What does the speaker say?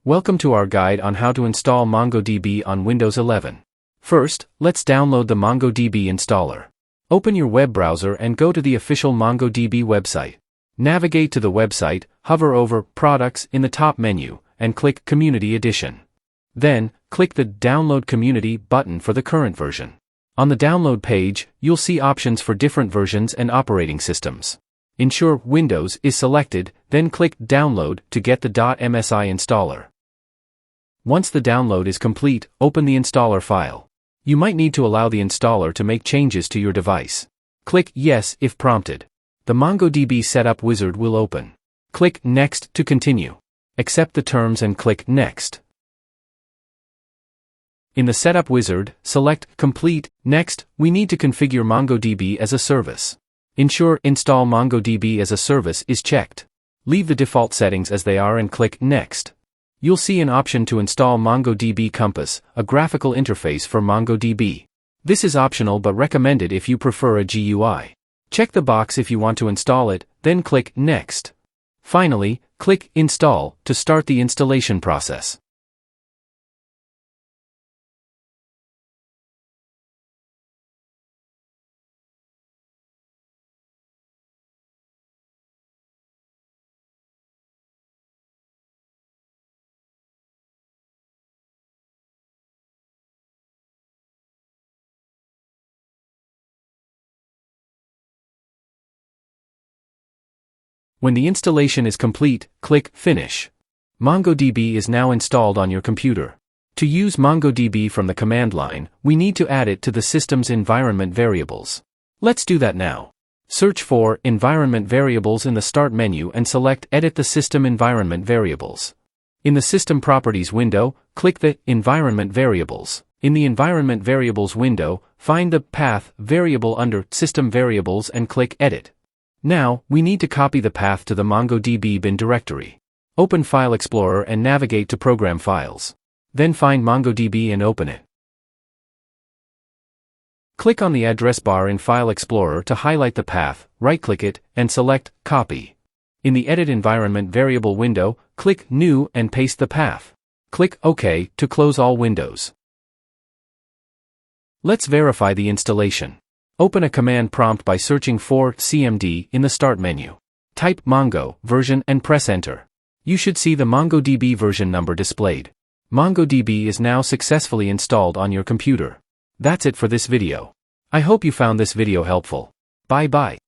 Welcome to our guide on how to install MongoDB on Windows 11. First, let's download the MongoDB installer. Open your web browser and go to the official MongoDB website. Navigate to the website, hover over Products in the top menu, and click Community Edition. Then, click the Download Community button for the current version. On the download page, you'll see options for different versions and operating systems. Ensure Windows is selected, then click Download to get the .msi installer. Once the download is complete, open the installer file. You might need to allow the installer to make changes to your device. Click Yes if prompted. The MongoDB setup wizard will open. Click Next to continue. Accept the terms and click Next. In the setup wizard, select Complete. Next, we need to configure MongoDB as a service. Ensure Install MongoDB as a service is checked. Leave the default settings as they are and click Next. You'll see an option to install MongoDB Compass, a graphical interface for MongoDB. This is optional but recommended if you prefer a GUI. Check the box if you want to install it, then click Next. Finally, click Install to start the installation process. When the installation is complete, click Finish. MongoDB is now installed on your computer. To use MongoDB from the command line, we need to add it to the system's environment variables. Let's do that now. Search for Environment Variables in the Start menu and select Edit the System Environment Variables. In the System Properties window, click the Environment Variables. In the Environment Variables window, find the Path variable under System Variables and click Edit. Now, we need to copy the path to the MongoDB bin directory. Open File Explorer and navigate to Program Files. Then find MongoDB and open it. Click on the address bar in File Explorer to highlight the path, right-click it, and select Copy. In the Edit Environment Variable window, click New and paste the path. Click OK to close all windows. Let's verify the installation. Open a command prompt by searching for CMD in the Start menu. Type Mongo version and press Enter. You should see the MongoDB version number displayed. MongoDB is now successfully installed on your computer. That's it for this video. I hope you found this video helpful. Bye-bye.